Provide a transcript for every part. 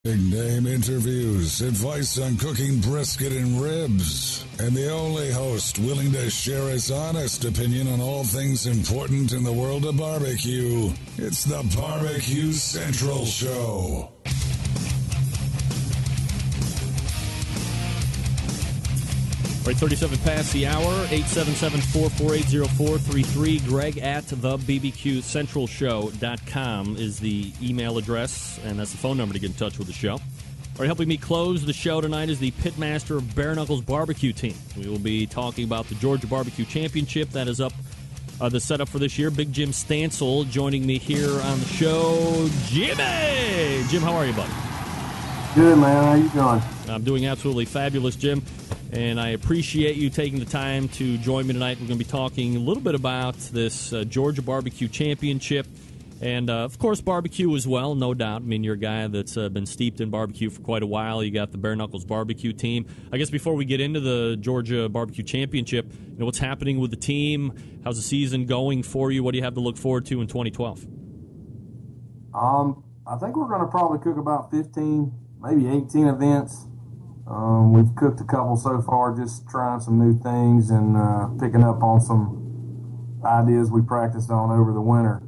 Big name interviews, advice on cooking brisket and ribs, and the only host willing to share his honest opinion on all things important in the world of barbecue. It's the Barbecue Central Show. Right, 37 past the hour, 877-448-0433. Greg at thebbqcentralshow.com is the email address, and that's the phone number to get in touch with the show. All right, helping me close the show tonight is the pitmaster of Bare Knuckles Barbecue Team. We will be talking about the Georgia Barbecue Championship that is up, the setup for this year. Big Jim Stancil joining me here on the show. Jimmy! Jim, how are you, buddy? Good, man. How you doing? I'm doing absolutely fabulous, Jim. And I appreciate you taking the time to join me tonight. We're going to be talking a little bit about this Georgia Barbecue Championship and, of course, barbecue as well, no doubt. I mean, you're a guy that's been steeped in barbecue for quite a while. You got the Bare Knuckles Barbecue Team. I guess before we get into the Georgia Barbecue Championship, you know, what's happening with the team? How's the season going for you? What do you have to look forward to in 2012? I think we're going to probably cook about 15, maybe 18 events. We've cooked a couple so far, just trying some new things and picking up on some ideas we practiced on over the winter.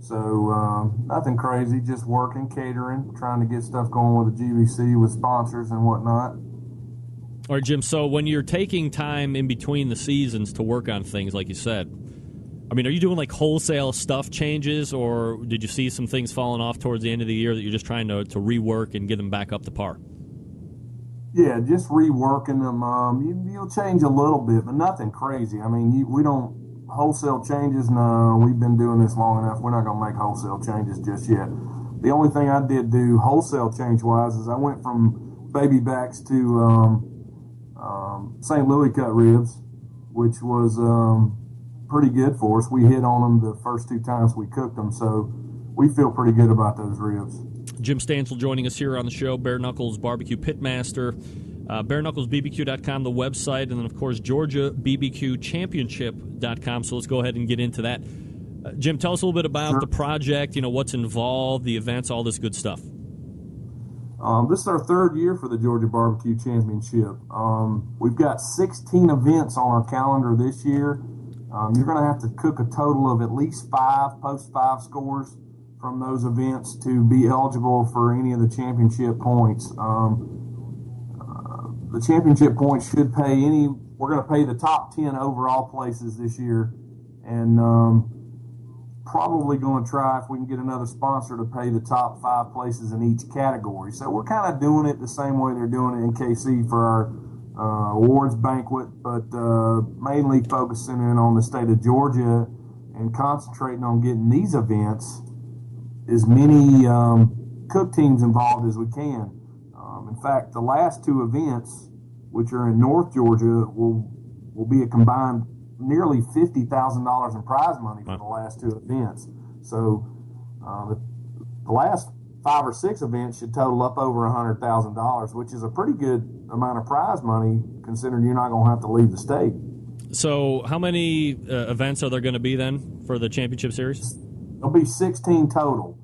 So nothing crazy, just working, catering, trying to get stuff going with the GBC, with sponsors and whatnot. All right, Jim, so when you're taking time in between the seasons to work on things, like you said, I mean, are you doing like wholesale stuff changes, or did you see some things falling off towards the end of the year that you're just trying to rework and get them back up to par? Yeah, just reworking them. You'll change a little bit, but nothing crazy. I mean, we don't wholesale changes. No, we've been doing this long enough. We're not going to make wholesale changes just yet. The only thing I did do wholesale change-wise is I went from baby backs to St. Louis cut ribs, which was pretty good for us. We hit on them the first two times we cooked them, so we feel pretty good about those ribs. Jim Stancil joining us here on the show, Bare Knuckles Barbecue Pitmaster, BareKnucklesBBQ.com, the website, and then, of course, GeorgiaBBQChampionship.com. So let's go ahead and get into that. Jim, tell us a little bit about the project, you know, what's involved, the events, all this good stuff. This is our third year for the Georgia Barbecue Championship. We've got 16 events on our calendar this year. You're going to have to cook a total of at least 5, post 5 scores from those events to be eligible for any of the championship points. The championship points should pay we're going to pay the top 10 overall places this year, and probably going to try, if we can get another sponsor, to pay the top 5 places in each category. So we're kind of doing it the same way they're doing it in KC for our awards banquet, but mainly focusing in on the state of Georgia and concentrating on getting these events as many cook teams involved as we can. In fact, the last 2 events, which are in North Georgia, will be a combined nearly $50,000 in prize money for the last 2 events. So the last 5 or 6 events should total up over $100,000, which is a pretty good amount of prize money considering you're not going to have to leave the state. So how many events are there going to be then for the championship series? There'll be 16 total.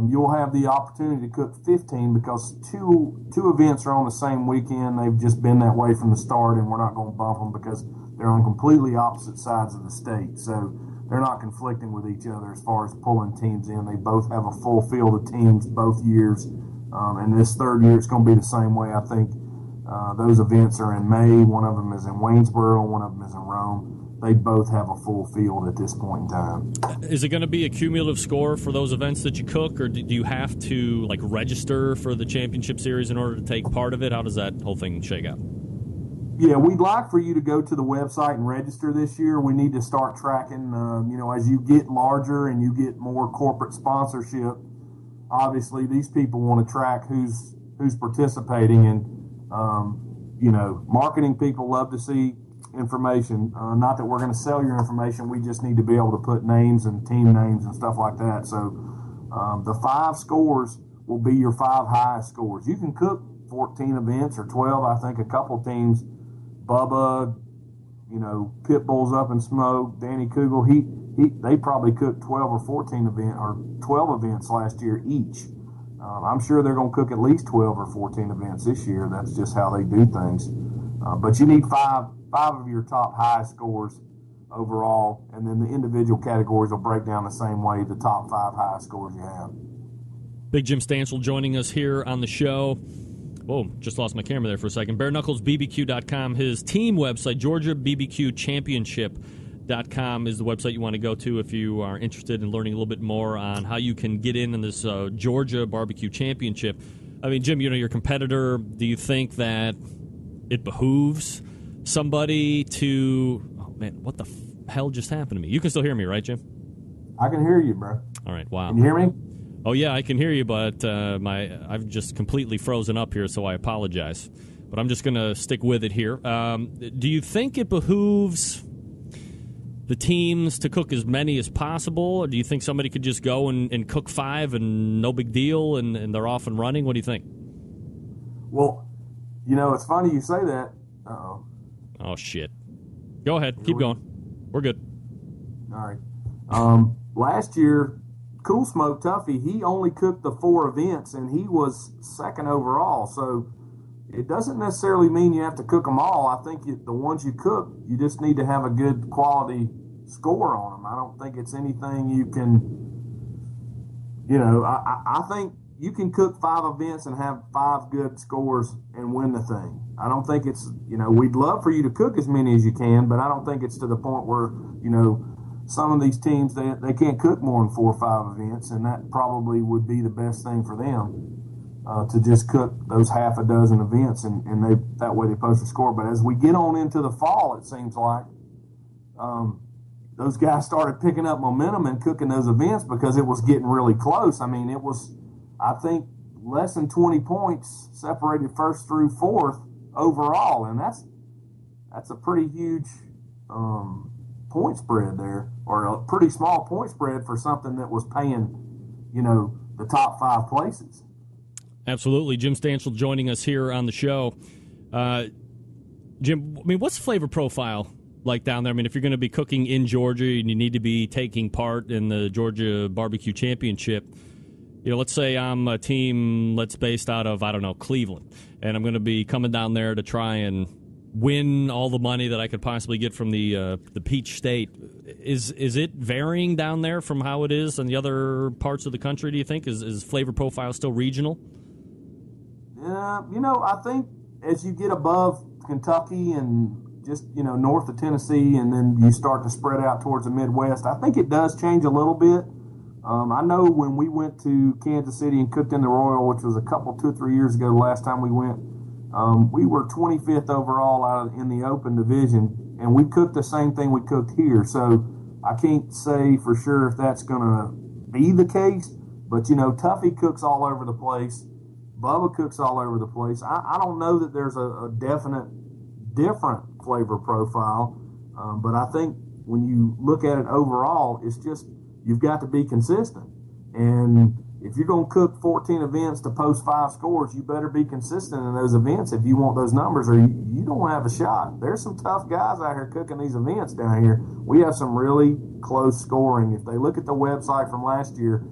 You'll have the opportunity to cook 15 because two events are on the same weekend. They've just been that way from the start, and we're not going to bump them because they're on completely opposite sides of the state. So they're not conflicting with each other as far as pulling teams in. They both have a full field of teams both years. And this third year, it's going to be the same way. I think those events are in May. One of them is in Waynesboro. One of them is in Rome. They both have a full field at this point in time. Is it going to be a cumulative score for those events that you cook, or do you have to like register for the championship series in order to take part of it? How does that whole thing shake out? Yeah, we'd like for you to go to the website and register this year. We need to start tracking, as you get larger and you get more corporate sponsorship, obviously these people want to track who's participating, and marketing people love to see information. Not that we're going to sell your information. We just need to be able to put names and team names and stuff like that. So the 5 scores will be your 5 highest scores. You can cook 14 events or 12. I think a couple teams, Bubba, Pitbull's Up in Smoke, Danny Kugel, they probably cooked 12 or 14 12 events last year each. I'm sure they're going to cook at least 12 or 14 events this year. That's just how they do things. But you need five of your top highest scores overall, and then the individual categories will break down the same way, the top 5 highest scores you have. Big Jim Stancil joining us here on the show. Whoa, just lost my camera there for a second. BareKnucklesBBQ.com, his team website, GeorgiaBBQChampionship.com is the website you want to go to if you are interested in learning a little bit more on how you can get in this Georgia Barbecue Championship. I mean, Jim, you're a competitor. Do you think that it behooves somebody to... Oh, man, what the hell just happened to me? You can still hear me, right, Jim? I can hear you, bro. All right, wow. Can you hear me? Oh, yeah, I can hear you, but I've just completely frozen up here, so I apologize. But I'm just going to stick with it here. Do you think it behooves the teams to cook as many as possible, or do you think somebody could just go and cook 5 and no big deal and they're off and running? What do you think? Well, it's funny you say that. Uh-oh. Oh, shit. Go ahead. Keep going. We're good. All right. Last year, Cool Smoke Tuffy, he only cooked the 4 events, and he was second overall. So it doesn't necessarily mean you have to cook them all. I think the ones you cook, you just need to have a good quality score on them. I don't think it's anything you can, I think you can cook 5 events and have 5 good scores and win the thing. I don't think it's, we'd love for you to cook as many as you can, but I don't think it's to the point where, some of these teams, they can't cook more than 4 or 5 events, and that probably would be the best thing for them, to just cook those half a dozen events, and that way they post a score. But as we get on into the fall, it seems like those guys started picking up momentum and cooking those events because it was getting really close. I mean, it was, I think, less than 20 points separated first through fourth overall, and that's a pretty huge point spread there, or a pretty small point spread for something that was paying, the top 5 places. Absolutely. Jim Stancil joining us here on the show. Jim, I mean, what's the flavor profile like down there? I mean, if you're going to be cooking in Georgia and you need to be taking part in the Georgia Barbecue Championship, let's say I'm a team based out of, Cleveland, and I'm going to be coming down there to try and win all the money that I could possibly get from the Peach State. Is it varying down there from how it is in the other parts of the country, do you think? Is flavor profile still regional? Yeah, I think as you get above Kentucky and just, north of Tennessee, and then you start to spread out towards the Midwest, I think it does change a little bit. I know when we went to Kansas City and cooked in the Royal, which was 2 or 3 years ago, the last time we went, we were 25th overall in the open division, and we cooked the same thing we cooked here. So I can't say for sure if that's going to be the case, but, Tuffy cooks all over the place. Bubba cooks all over the place. I don't know that there's a definite different flavor profile, but I think when you look at it overall, it's just you've got to be consistent. And if you're going to cook 14 events to post 5 scores, you better be consistent in those events if you want those numbers, or you don't have a shot. There's some tough guys out here cooking these events down here. We have some really close scoring. If they look at the website from last year,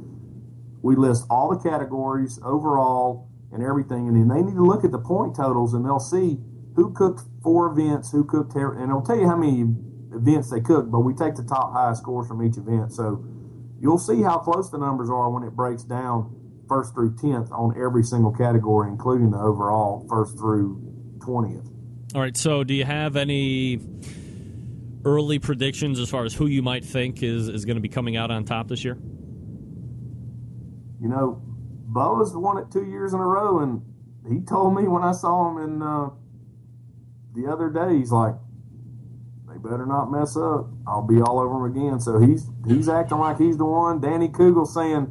we list all the categories overall and everything, and then they need to look at the point totals, and they'll see who cooked 4 events, who cooked, and it'll tell you how many events they cooked, but we take the top highest scores from each event. So you'll see how close the numbers are when it breaks down 1st through 10th on every single category, including the overall 1st through 20th. All right, so do you have any early predictions as far as who you might think is going to be coming out on top this year? Bo's won it 2 years in a row, and he told me when I saw him in the other day, he's like, they better not mess up. I'll be all over him again. So he's acting like he's the one. Danny Kugel saying,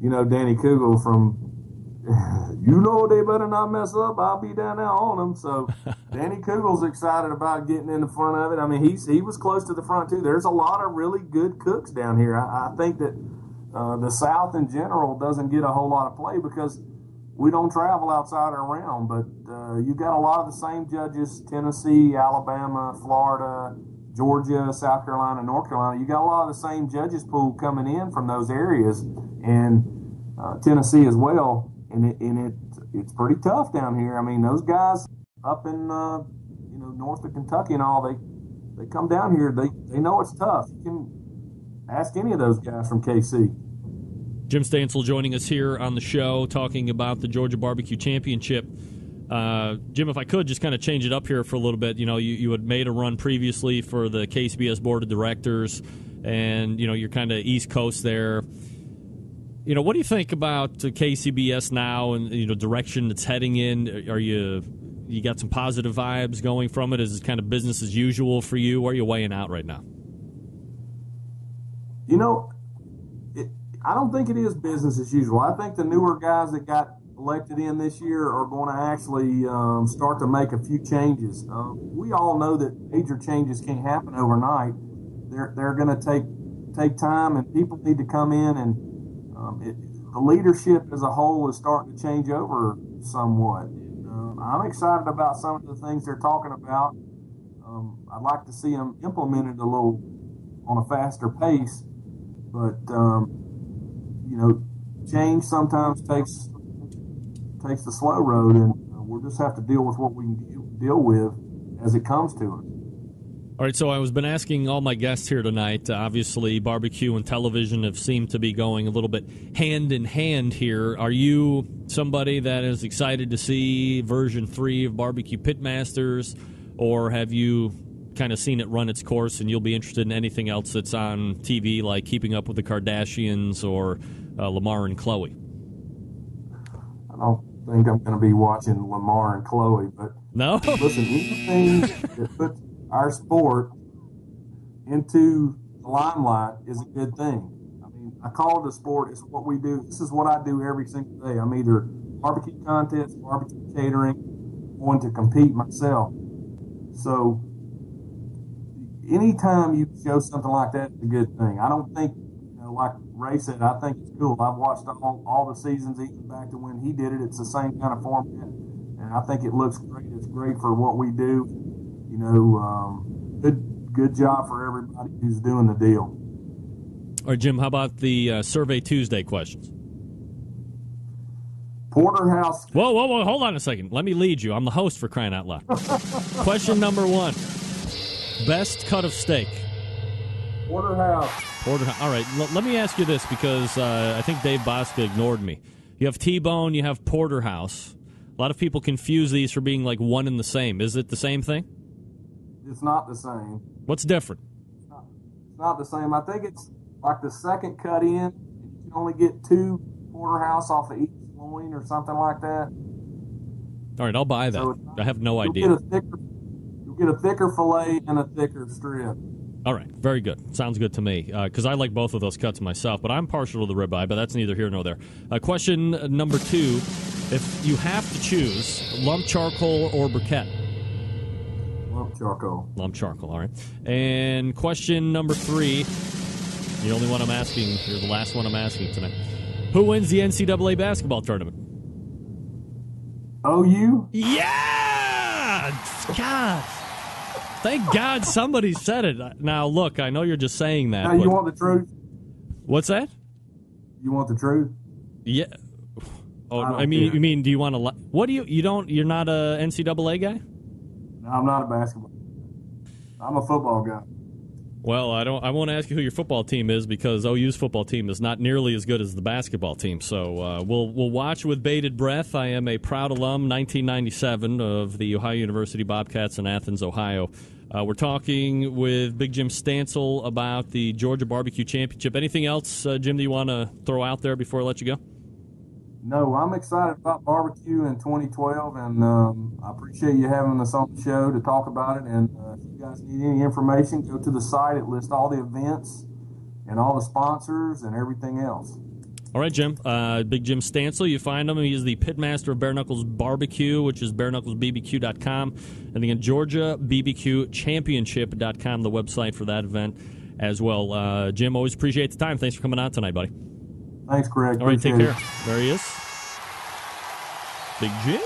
Danny Kugel from, they better not mess up. I'll be down there on them. So Danny Kugel's excited about getting in the front of it. I mean, he was close to the front too. There's a lot of really good cooks down here. I think that the South in general doesn't get a whole lot of play because we don't travel outside our realm, but you got a lot of the same judges: Tennessee, Alabama, Florida, Georgia, South Carolina, North Carolina. You got a lot of the same judges pool coming in from those areas, and Tennessee as well. it's pretty tough down here. I mean, those guys up in north of Kentucky and all, they come down here. They know it's tough. You can ask any of those guys from KC. Jim Stancil joining us here on the show, talking about the Georgia Barbecue Championship. Jim, if I could just kind of change it up here for a little bit. You had made a run previously for the KCBS Board of Directors, and you're kind of East Coast there. What do you think about KCBS now and direction it's heading in? Are you got some positive vibes going from it? Is it kind of business as usual for you? Where are you weighing out right now? I don't think it is business as usual. I think the newer guys that got elected in this year are going to actually start to make a few changes. We all know that major changes can't happen overnight. They're going to take time, and people need to come in, and the leadership as a whole is starting to change over somewhat. I'm excited about some of the things they're talking about. I'd like to see them implemented a little on a faster pace, but change sometimes takes the slow road, and we'll just have to deal with what we can deal with as it comes to us. All right, so I've been asking all my guests here tonight. Obviously, barbecue and television have seemed to be going a little bit hand in hand here. Are you somebody that is excited to see version 3 of Barbecue Pitmasters, or have you kind of seen it run its course and you'll be interested in anything else that's on TV, like Keeping Up with the Kardashians or Lamar and Chloe? I don't think I'm going to be watching Lamar and Chloe, but no. Listen, anything that puts our sport into the limelight is a good thing. I mean, I call it a sport. It's what we do. This is what I do every single day. I'm either barbecue contest, barbecue catering, going to compete myself. So anytime you show something like that, it's a good thing. I don't think, like Ray said, I think it's cool. I've watched all the seasons, even back to when he did it. It's the same kind of format, and I think it looks great. It's great for what we do. Good job for everybody who's doing the deal. All right, Jim, how about the Survey Tuesday questions? Porterhouse. Whoa, hold on a second. Let me lead you. I'm the host, for crying out loud. Question number 1. Best cut of steak? Porterhouse. All right, let me ask you this, because I think Dave Bosca ignored me. You have T-Bone, you have Porterhouse. A lot of people confuse these for being like one and the same. Is it the same thing? It's not the same. What's different? It's not the same. I think it's like the second cut in. You can only get 2 porterhouse off of each loin or something like that. All right, I'll buy that. So I have no idea. You'll get a thicker fillet and a thicker strip. All right, very good. Sounds good to me, because I like both of those cuts myself, but I'm partial to the ribeye, but that's neither here nor there. Question number 2, if you have to choose, lump charcoal or briquette? Lump charcoal. Lump charcoal, all right. And question number 3, the only one I'm asking, you're the last one I'm asking tonight. Who wins the NCAA basketball tournament? OU? Yeah! God. Thank God somebody said it. Now, look, I know you're just saying that. Now, you want the truth? What's that? You want the truth? Yeah. Oh, I mean, care. You mean, do you want to? What do you don't? You're not a NCAA guy? No, I'm not a basketball. I'm a football guy. Well, I won't ask you who your football team is, because OU's football team is not nearly as good as the basketball team. So we'll watch with bated breath. I am a proud alum, 1997, of the Ohio University Bobcats in Athens, Ohio. We're talking with Big Jim Stancil about the Georgia Barbecue Championship. Anything else, Jim, that you want to throw out there before I let you go? No, I'm excited about barbecue in 2012, and I appreciate you having us on the show to talk about it. And if you guys need any information, go to the site. It lists all the events and all the sponsors and everything else. All right, Jim. Big Jim Stancil, you find him. He is the pitmaster of Bare Knuckles Barbecue, which is bareknucklesbbq.com. And again, GeorgiaBBQChampionship.com, the website for that event as well. Jim, always appreciate the time. Thanks for coming out tonight, buddy. Thanks, Greg. All right, take care. There he is. Big Jim.